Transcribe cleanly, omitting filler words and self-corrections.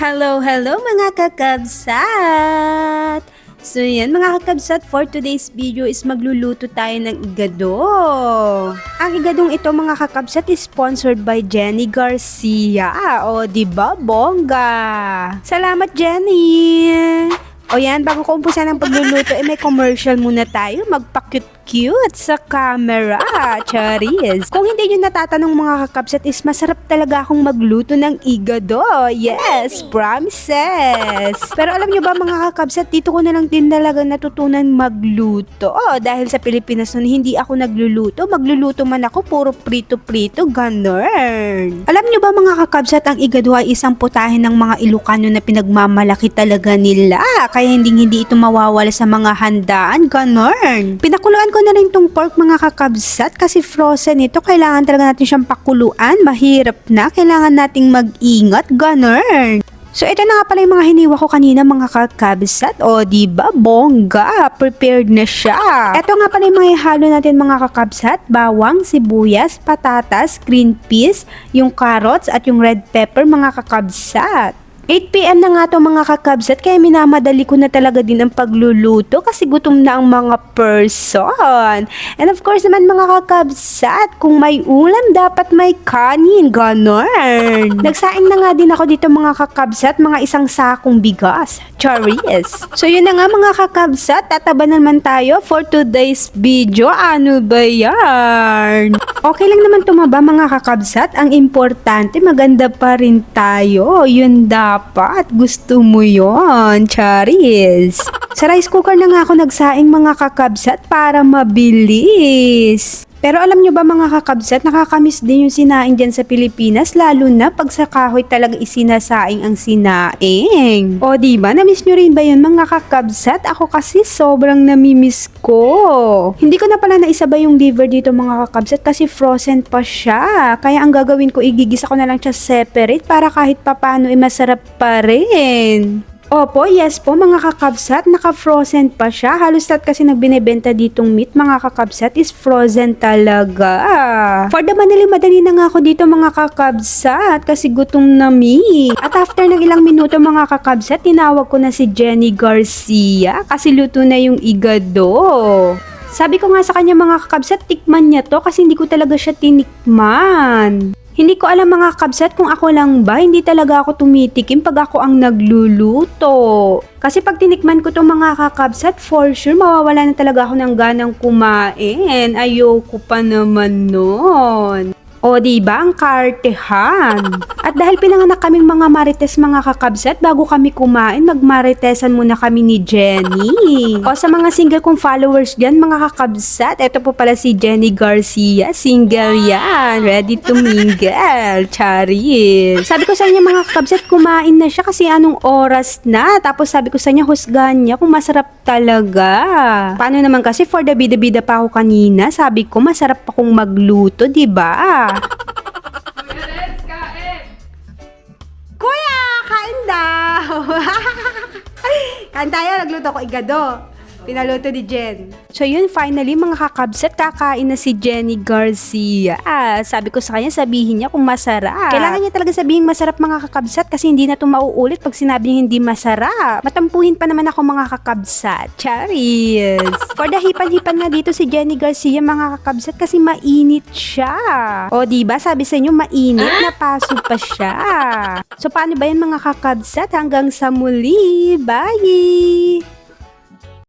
Hello mga kakabsat! So yan mga kakabsat, for today's video is magluluto tayo ng igado. Ang igadong ito mga kakabsat is sponsored by Jenny Garcia. O diba bongga? Salamat Jenny! O yan, bago ko umpusan ng pagluluto, may commercial muna tayo. Magpa-cute sa camera. Charis. Kung hindi nyo natatanong mga kakabsat is masarap talaga akong magluto ng igado. Yes, promises. Pero alam nyo ba mga kakabsat, dito ko na lang din talaga natutunan magluto. Dahil sa Pilipinas nun, hindi ako nagluluto. Magluluto man ako, puro prito-prito, ganun. Alam nyo ba mga kakabsat, ang igado ay isang putahe ng mga Ilocano na pinagmamalaki talaga nila. Kaya hindi ito mawawala sa mga handaan, ganun. Pinakuluan ko na rin tong pork mga kakabsat kasi frozen ito. Kailangan talaga natin siyang pakuluan. Mahirap na. Kailangan nating mag-ingat, ganun. So ito na nga pala yung mga hiniwa ko kanina mga kakabsat. O diba, bongga, prepared na siya. Ito nga pala yung mga ihalo natin mga kakabsat. Bawang, sibuyas, patatas, green peas, yung carrots at yung red pepper mga kakabsat. 8 PM na nga to mga kakabsat, kaya minamadali ko na talaga din ang pagluluto kasi gutom na ang mga person. And of course naman mga kakabsat, kung may ulam dapat may kanin, ganon. Nagsaing na nga din ako dito mga kakabsat, mga isang sakong bigas. Charis. So yun na nga mga kakabsat, tataba naman tayo for today's video. Ano ba yan? Okay lang naman tumaba mga kakabsat, ang importante maganda pa rin tayo. Yun dapat, gusto mo yon, Charis. Sa rice cooker na nga ako nagsaing mga kakabsat para mabilis. Pero alam nyo ba mga kakabsat, nakakamiss din yung sinaing dyan sa Pilipinas, lalo na pag sa kahoy talaga isinasaing ang sinaing. O diba, namiss nyo rin ba yun mga kakabsat? Ako kasi sobrang namimiss ko. Hindi ko na pala naisabay yung liver dito mga kakabsat kasi frozen pa siya. Kaya ang gagawin ko, igigisa ko na lang siya separate para kahit papano masarap pa rin. Opo, yes po mga kakabsat, naka-frozen pa siya. Halos lahat kasi nagbinebenta ditong meat mga kakabsat is frozen talaga. For the madali na nga ako dito mga kakabsat kasi gutom na mi. At after ng ilang minuto mga kakabsat, tinawag ko na si Jenny Garcia kasi luto na yung igado. Sabi ko nga sa kanya mga kakabsat, tikman niya to kasi hindi ko talaga siya tinikman. Hindi ko alam mga kabsat kung ako lang ba, hindi talaga ako tumitikim pag ako ang nagluluto. Kasi pag tinikman ko itong mga kakabsat, for sure mawawala na talaga ako ng ganang kumain. Ayoko pa naman nun. O diba ang kartehan? At dahil pinanganak kaming mga marites mga kakabsat, bago kami kumain, magmaritesan muna kami ni Jenny. O sa mga single kong followers dyan mga kakabsat, eto po pala si Jenny Garcia, single yan, ready to mingle, Charis. Sabi ko sa inyo mga kakabsat, kumain na siya kasi anong oras na. Tapos sabi ko sa inyo, husgahan niya kung masarap talaga. Paano naman kasi for the bida-bida pa ako kanina, sabi ko masarap akong magluto, diba? Let's kain! Kuya, kain daw! Kain tayo, nagluto ko igado. Pinaluto ni Jen. So yun, finally mga kakabsat, kakain na si Jenny Garcia. Sabi ko sa kanya, sabihin niya kung masarap. Kailangan niya talaga sabihin masarap mga kakabsat kasi hindi na ito mauulit pag sinabi niya hindi masarap. Matampuhin pa naman ako mga kakabsat. Charis! For the hipan-hipan nga dito si Jenny Garcia mga kakabsat kasi mainit siya. O diba, sabi sa inyo mainit, napaso pa siya. So paano ba yan mga kakabsat? Hanggang sa muli. Bye!